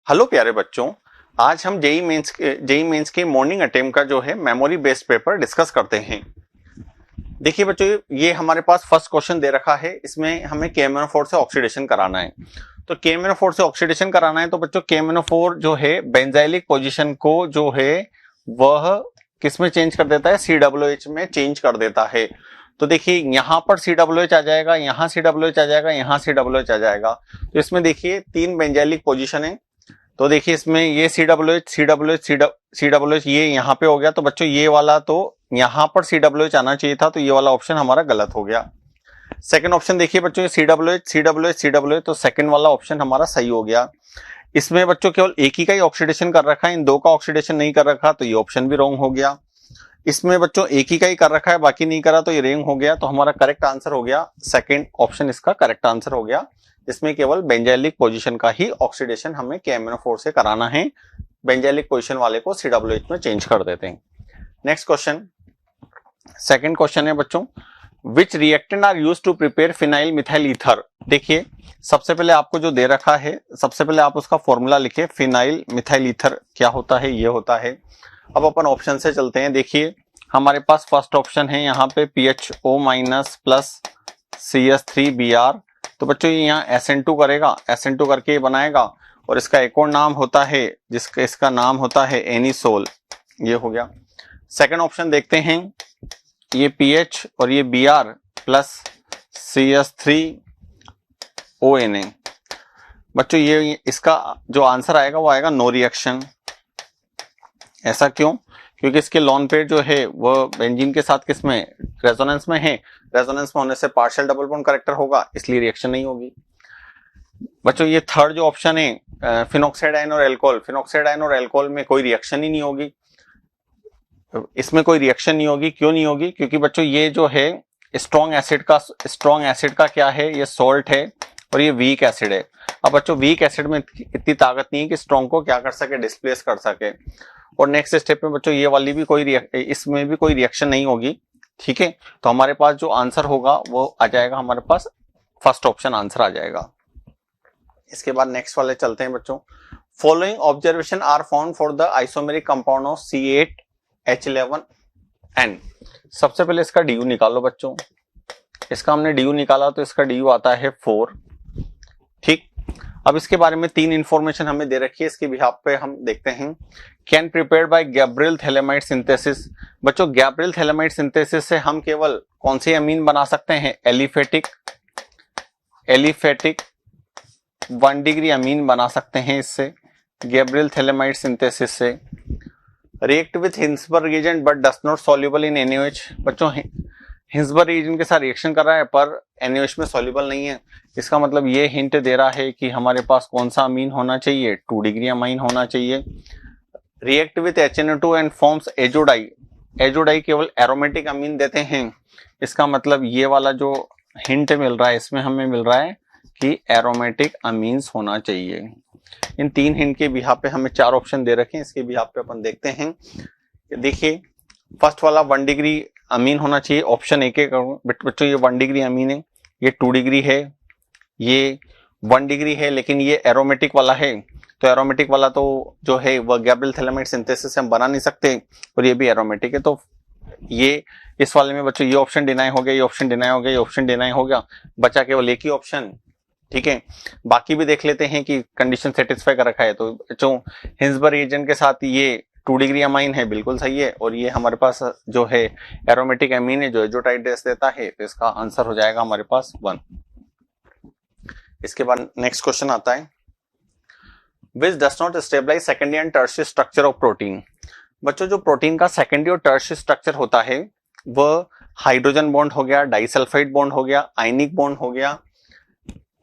Hello प्यारे बच्चों, आज हम जेई मेंस के मॉर्निंग अटेम्प्ट का जो है मेमोरी बेस्ड पेपर डिस्कस करते हैं। देखिए बच्चों, ये हमारे पास फर्स्ट क्वेश्चन दे रखा है। इसमें हमें KMnO4 से ऑक्सीडेशन कराना है। तो KMnO4 से ऑक्सीडेशन कराना है तो बच्चों KMnO4 जो है बेंजाइलिक पोजीशन को जो है वह किस में चेंज कर देता है, COOH में चेंज कर देता है। तो देखिए यहाँ पर COOH आ जाएगा, यहाँ COOH आ जाएगा, यहाँ COOH आ जाएगा। तो इसमें देखिए तीन बेंजाइलिक पोजीशन है। तो देखिए इसमें ये COOH ये यहाँ पे हो गया। तो बच्चों ये वाला तो यहाँ पर COOH आना चाहिए था, तो ये वाला ऑप्शन हमारा गलत हो गया। सेकंड ऑप्शन देखिए बच्चों, COOH तो सेकंड वाला ऑप्शन हमारा सही हो गया। इसमें बच्चों केवल एक ही का ही ऑक्सीडेशन कर रखा है, इन दो का ऑक्सीडेशन नहीं कर रखा, तो ये ऑप्शन भी रॉन्ग हो गया। इसमें बच्चों एक ही का ही कर रखा है, बाकी नहीं करा, तो ये रॉन्ग हो गया। तो हमारा करेक्ट आंसर हो गया सेकंड ऑप्शन, इसका करेक्ट आंसर हो गया। इसमें केवल बेंजाइलिक पोजीशन का ही ऑक्सीडेशन हमें KMnO4 से कराना है। बेंजाइलिक पोजीशन वाले को COOH में चेंज कर देते हैं। नेक्स्ट क्वेश्चन, सेकंड क्वेश्चन है बच्चों, which reactant are used to prepare phenyl methyl ether. देखिए सबसे पहले आपको जो दे रखा है, सबसे पहले आप उसका फॉर्मूला लिखे। फिनाइल मिथाइल ईथर क्या होता है, ये होता है। अब अपन ऑप्शन से चलते हैं। देखिए हमारे पास फर्स्ट ऑप्शन है यहाँ पे PHO- प्लस CH3Br। तो बच्चों ये यहाँ SN2 करेगा, SN2 करके बनाएगा, और इसका एक और नाम होता है इसका नाम होता है एनिसोल। ये हो गया। सेकंड ऑप्शन देखते हैं, ये PH और ये Br प्लस CH3ONA। बच्चों ये इसका जो आंसर आएगा वो आएगा नो रिएक्शन। ऐसा क्यों? क्योंकि इसके लॉन पेयर जो है वो बेंजीन के साथ किसमें, रेजोनेंस में है। रेजोनेंस में होने से पार्शियल डबल बॉन्ड करेक्टर होगा, इसलिए रिएक्शन नहीं होगी। बच्चों ये थर्ड जो ऑप्शन है फिनॉक्साइड आयन और एल्कोहल, फिनॉक्साइड आयन और एल्कोहल में कोई रिएक्शन ही नहीं होगी, इसमें कोई रिएक्शन नहीं होगी। क्यों नहीं होगी? क्योंकि बच्चों ये जो है स्ट्रॉन्ग एसिड का क्या है, ये सॉल्ट है, और ये वीक एसिड है। अब बच्चों वीक एसिड में इतनी ताकत नहीं है कि स्ट्रॉन्ग को क्या कर सके, डिस्प्लेस कर सके। और नेक्स्ट स्टेप में बच्चों ये वाली भी इसमें भी कोई रिएक्शन नहीं होगी। ठीक है, तो हमारे पास जो आंसर होगा वो आ जाएगा, हमारे पास फर्स्ट ऑप्शन आंसर आ जाएगा। इसके बाद नेक्स्ट वाले चलते हैं बच्चों। Following observation are found for the isomeric compound of C8H11N। सबसे पहले इसका DU निकालो बच्चों। इसका हमने DU निकाला तो इसका DU आता है 4। ठीक, अब इसके बारे में तीन इंफॉर्मेशन हमें दे रखी है, इसके बिहाफ पे हम देखते हैं। Can prepared by Gabriel phthalimide synthesis. बच्चों गैब्रियल थैलेमाइड सिंथेसिस से हम केवल कौन सी अमीन बना सकते हैं, एलिफेटिक 1 डिग्री अमीन बना सकते हैं इससे, गैब्रियल थैलेमाइड सिंथेसिस से। React with Hinsberg reagent but does not soluble in NaOH। बच्चों हिंसबर्ग रिएजेंट के साथ रिएक्शन कर रहा है पर NaOH में सॉल्युबल नहीं है। इसका मतलब ये हिंट दे रहा है कि हमारे पास कौन सा अमीन होना चाहिए, 2 डिग्री अमीन होना चाहिए। React with HNO2 and forms azo dye. Azo dye केवल एरोमेटिक अमीन देते हैं। इसका मतलब ये वाला जो हिंट मिल रहा है इसमें हमें मिल रहा है कि एरोमेटिक अमीन्स होना चाहिए। इन तीन हिंट के बिहाफ पे हमें 4 ऑप्शन दे रखे हैं, इसके बिहाफ पे अपन देखते हैं। देखिए फर्स्ट वाला 1 डिग्री अमीन होना चाहिए, ऑप्शन एक बच्चों ये 1 डिग्री अमीन है, ये 2 डिग्री है, ये 1 डिग्री है, लेकिन ये एरोमेटिक वाला है। तो एरोमेटिक वाला तो जो है वह गैब्रियल थैलेमाइड सिंथेसिस से हम बना नहीं सकते, और ये भी एरोमेटिक है। तो ये इस वाले में बच्चों ये ऑप्शन डिनाई हो गया, ये ऑप्शन डिनाई हो गया, ये ऑप्शन डिनाई हो गया, बचा केवल एक ही ऑप्शन। ठीक है, बाकी भी देख लेते हैं कि कंडीशन सेटिस्फाई कर रखा है। तो बच्चों हिंसबर्ग एजेंट के साथ ये 2 डिग्री अमाइन है, बिल्कुल सही है, और ये हमारे पास जो है एरोमेटिक अमीन है जो एजोटाइड ड्रेस देता है, तो इसका आंसर हो जाएगा हमारे पास 1। इसके बाद नेक्स्ट क्वेश्चन आता है, which does not stabilize secondary and tertiary structure of protein. बच्चों जो प्रोटीन का सेकेंडरी और टर्शियरी स्ट्रक्चर होता है वह हाइड्रोजन बॉन्ड हो गया, डाइसल्फाइड बॉन्ड हो गया, आयनिक बॉन्ड हो गया,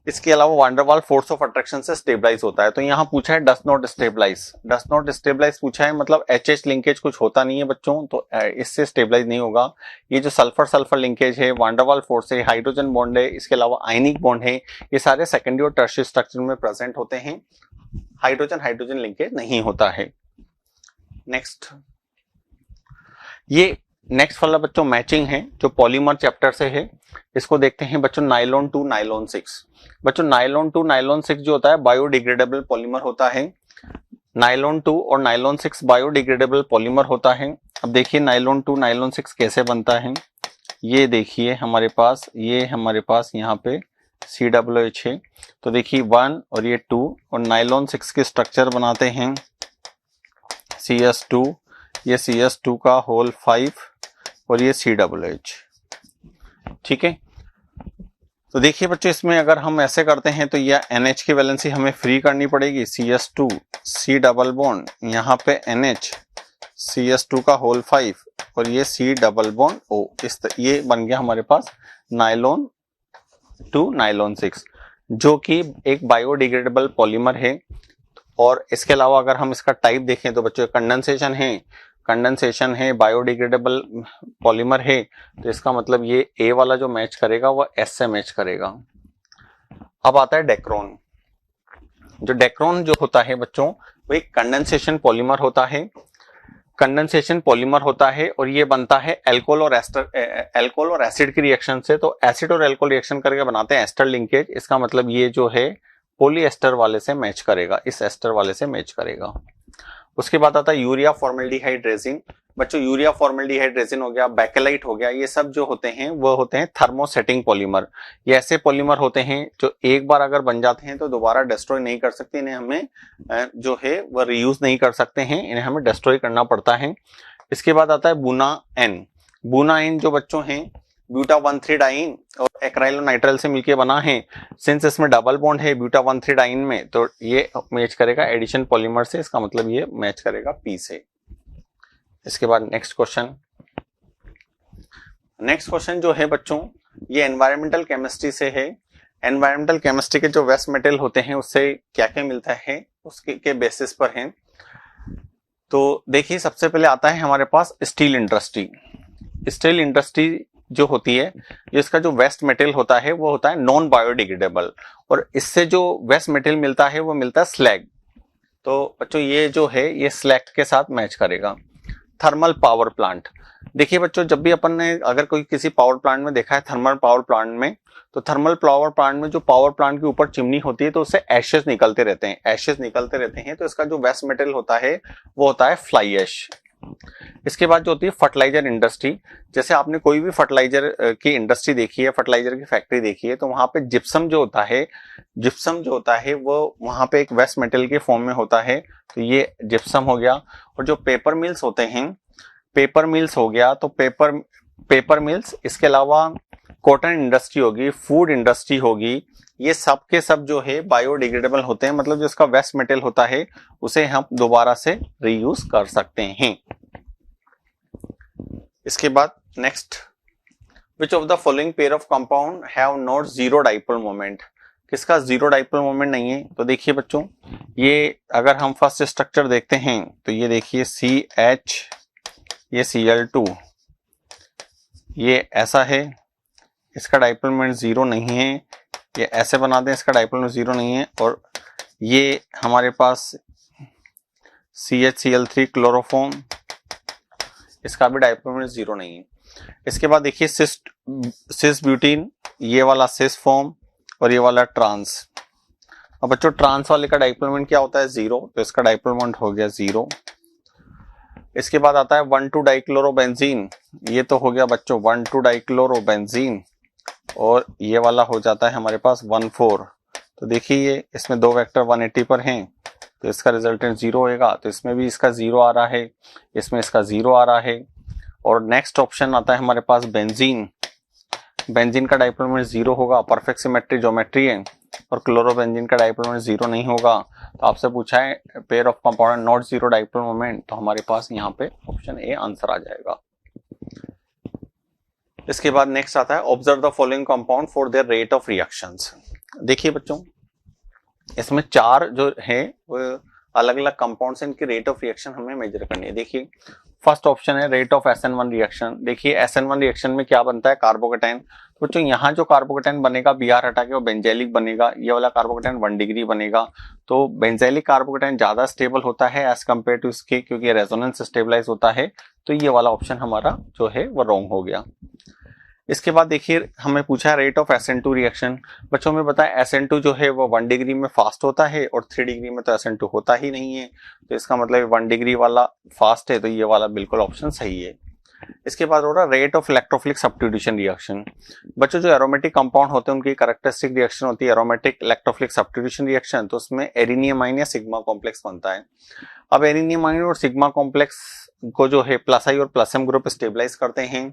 इसके अलावा वांडरवाल फोर्स ऑफ अट्रैक्शन से स्टेबलाइज होता है। तो यहाँ पूछा है डस नॉट स्टेबलाइज पूछा है, मतलब HH लिंकेज कुछ होता नहीं है बच्चों, तो इससे स्टेबलाइज नहीं होगा। ये जो सल्फर लिंकेज है, वांडरवाल फोर्स है, हाइड्रोजन बॉन्ड है, इसके अलावा आयनिक बॉन्ड है, ये सारे सेकेंडरी और टर्शियरी स्ट्रक्चर में प्रेजेंट होते हैं। हाइड्रोजन लिंकेज नहीं होता है। नेक्स्ट, ये नेक्स्ट वाला बच्चों मैचिंग है जो पॉलीमर चैप्टर से है। इसको देखते हैं बच्चों, नाइलॉन 2 नाइलॉन 6। बच्चों नाइलॉन 2 नाइलॉन 6 जो होता है बायोडिग्रेडेबल पॉलीमर होता है। नाइलॉन 2 और नाइलॉन 6 बायोडिग्रेडेबल पॉलीमर होता है। अब देखिए नाइलॉन 2 नाइलॉन 6 कैसे बनता है। ये देखिए हमारे पास यहाँ पे COOH है। तो देखिए 1 और ये 2 और नाइलॉन 6 के स्ट्रक्चर बनाते हैं CS2, ये CS2 का होल 5 और ये COOH। ठीक है, तो देखिए बच्चों इसमें अगर हम ऐसे करते हैं तो यह NH की वैलेंसी हमें फ्री करनी पड़ेगी। CS2 C डबल बॉन्ड, यहाँ पे NH CS2 का होल 5 और ये C डबल बॉन्ड O। ये बन गया हमारे पास नाइलॉन 2 नाइलॉन 6 जो कि एक बायोडिग्रेडेबल पॉलीमर है। और इसके अलावा अगर हम इसका टाइप देखें तो बच्चों कंडेंसेशन है, बायोडिग्रेडेबल पॉलीमर है, तो इसका मतलब ये A वाला जो मैच करेगा वह S से मैच करेगा। अब आता है डेक्रोन। जो डेक्रोन जो होता है बच्चों वो एक कंडेंसेशन पॉलीमर होता है और ये बनता है अल्कोहल और एसिड की रिएक्शन से। तो एसिड और अल्कोहल रिएक्शन करके बनाते हैं एस्टर लिंकेज। इसका मतलब ये जो है पॉलीएस्टर वाले से मैच करेगा, इस एस्टर वाले से मैच करेगा। उसके बाद आता है यूरिया फॉर्मेल्डिहाइड रेजिन। बच्चों यूरिया फॉर्मेल्डिहाइड रेजिन हो गया, बैकेलाइट हो गया, ये सब जो होते हैं वो होते हैं थर्मोसेटिंग पॉलीमर। ये ऐसे पॉलीमर होते हैं जो एक बार अगर बन जाते हैं तो दोबारा डिस्ट्रॉय नहीं कर सकते, इन्हें हमें जो है वो रीयूज नहीं कर सकते हैं, इन्हें हमें डिस्ट्रॉय करना पड़ता है। इसके बाद आता है बुना एन जो बच्चों हैं ब्यूटा 1,3 डाइन और एक्राइलोनाइट्राइल से मिलके बना है। सिंस इसमें डबल बॉन्ड है ब्यूटा 1,3 डाइन में, तो ये मैच करेगा एडिशन पॉलीमर से, इसका मतलब ये मैच करेगा P से। इसके बाद नेक्स्ट क्वेश्चन जो है बच्चों ये एनवायरमेंटल केमिस्ट्री से है। एनवायरमेंटल केमिस्ट्री के जो वेस्ट मटेरियल होते हैं उससे क्या क्या मिलता है उसके बेसिस पर है। तो देखिए सबसे पहले आता है हमारे पास स्टील इंडस्ट्री जो होती है, जिसका जो वेस्ट मटेरियल होता है वो होता है नॉन बायोडिग्रेडेबल, और इससे जो वेस्ट मटेरियल मिलता है वो मिलता है स्लैग। तो बच्चों ये जो है ये स्लैग के साथ मैच करेगा। थर्मल पावर प्लांट, देखिए बच्चों जब भी अपन ने अगर कोई किसी पावर प्लांट में देखा है थर्मल पावर प्लांट में, तो थर्मल पावर प्लांट में जो पावर प्लांट के ऊपर चिमनी होती है तो उससे एशेस निकलते रहते हैं, तो इसका जो वेस्ट मटेरियल होता है वो होता है फ्लाई ऐश। इसके बाद जो होती है फर्टिलाइजर इंडस्ट्री, जैसे आपने कोई भी फर्टिलाइजर की इंडस्ट्री देखी है, फर्टिलाइजर की फैक्ट्री देखी है, तो वहां पे जिप्सम जो होता है वो वहां पे एक वेस्ट मटेरियल के फॉर्म में होता है, तो ये जिप्सम हो गया। और जो पेपर मिल्स हो गया, तो पेपर मिल्स, इसके अलावा कॉटन इंडस्ट्री होगी, फूड इंडस्ट्री होगी, ये सब के सब जो है बायोडिग्रेडेबल होते हैं, मतलब जो इसका वेस्ट मटेरियल होता है उसे हम दोबारा से रीयूज कर सकते हैं। इसके बाद next, which of the following pair of compound have not zero dipole moment, किसका जीरो डाइपोल मोमेंट नहीं है। तो देखिए बच्चों ये अगर हम फर्स्ट स्ट्रक्चर देखते हैं तो ये देखिए CH, ये Cl2, ये ऐसा है, इसका डाइपोल मोमेंट जीरो नहीं है। ये ऐसे बना दें, इसका डाइपोल मोमेंट जीरो नहीं है। और ये हमारे पास CHCl3 क्लोरोफॉर्म, इसका भी डाइपोल मोमेंट जीरो नहीं है। इसके बाद देखिए सिस ब्यूटीन, ये वाला सिस फॉर्म और ये वाला ट्रांस। अब बच्चों ट्रांस वाले का डाइपोल मोमेंट क्या होता है जीरो, तो इसका डाइपोल मोमेंट हो गया जीरो। इसके बाद आता है 1,2 डाइक्लोरोबेंजीन, ये तो हो गया बच्चों 1,2 डाइक्लोरोबेंजीन, और ये वाला हो जाता है हमारे पास 1,4। तो देखिए ये इसमें दो वेक्टर 180 पर हैं, तो इसका रिजल्टेंट जीरो होगा, तो इसमें भी इसका जीरो आ रहा है, इसमें इसका जीरो आ रहा है। और नेक्स्ट ऑप्शन आता है हमारे पास बेंजीन का डाइपोल मोमेंट जीरो होगा, परफेक्ट सिमेट्री ज्योमेट्री है, और क्लोरोबेंजीन का डाइपोल मोमेंट जीरो नहीं होगा। तो आपसे पूछा है pair of compound not zero dipole moment, तो हमारे पास यहाँ पे ऑप्शन ए आंसर आ जाएगा। इसके बाद नेक्स्ट आता है observe the following compound for their rate of reactions. देखिए बच्चों इसमें चार जो है अलग अलग कंपाउंड्स, इनकी रेट ऑफ रिएक्शन हमें मेजर करनी है। देखिए फर्स्ट ऑप्शन है रेट ऑफ SN1 रिएक्शन। देखिए SN1 रिएक्शन में क्या बनता है, कार्बोकेटाइन। तो बच्चों यहाँ जो कार्बोकेटाइन बनेगा Br हटा के वो बेंजेलिक बनेगा, ये वाला कार्बोकेटाइन 1 डिग्री बनेगा। तो बेंजेलिक कार्बोकेटाइन ज्यादा स्टेबल होता है एज कम्पेयर टू इसके, क्योंकि रेजोनेंस स्टेबलाइज होता है। तो ये वाला ऑप्शन हमारा जो है वो रॉन्ग हो गया। इसके बाद देखिए हमें पूछा है रेट ऑफ SN2 रिएक्शन। बच्चों में बताया SN2 जो है वो 1 डिग्री में फास्ट होता है और 3 डिग्री में तो SN2 होता ही नहीं है, तो इसका मतलब 1 डिग्री वाला फास्ट है, तो ये वाला बिल्कुल ऑप्शन सही है। इसके बाद हो रहा है rate of electrophilic substitution reaction. बच्चों जो एरोमेटिक कंपाउंड होते हैं उनकी कैरेक्टरिस्टिक रिएक्शन होती है एरोमेटिक इलेक्ट्रोफिलिक सब्स्टिट्यूशन रिएक्शन, तो उसमें एरिनियमाइन या सिग्मा कॉम्प्लेक्स बनता है। अब एरिनियमाइन और सिग्मा कॉम्प्लेक्स को जो है प्लस आई और प्लस एम ग्रुप स्टेबलाइज करते हैं।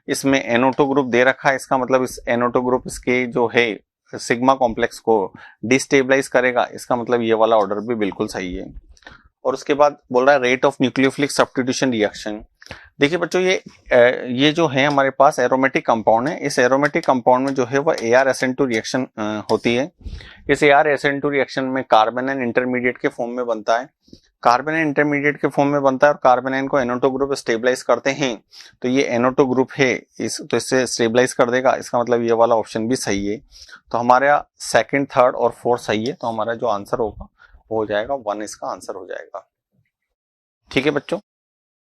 इसमें NO2 ग्रुप दे रखा है, इसका मतलब इस NO2 ग्रुप इसके जो है सिग्मा कॉम्प्लेक्स को डिस्टेबलाइज करेगा, इसका मतलब ये वाला ऑर्डर भी बिल्कुल सही है। और उसके बाद बोल रहा है rate of nucleophilic substitution reaction. देखिए बच्चों ये जो है हमारे पास एरोमेटिक कंपाउंड है, इस एरोमेटिक कंपाउंड में जो है वह ArSN2 रिएक्शन होती है। इस ArSN2 रिएक्शन में कार्बेनाइन इंटरमीडिएट के फॉर्म में बनता है, कार्बेनाइन इंटरमीडिएट के फॉर्म में बनता है और कार्बेनाइन को NO2 ग्रुप स्टेबलाइज करते हैं, तो ये NO2 ग्रुप है तो इससे स्टेबलाइज कर देगा, इसका मतलब ये वाला ऑप्शन भी सही है। तो हमारा सेकंड, थर्ड और फोर्थ सही है, तो हमारा जो आंसर होगा वो हो जाएगा 1, इसका आंसर हो जाएगा। ठीक है बच्चों।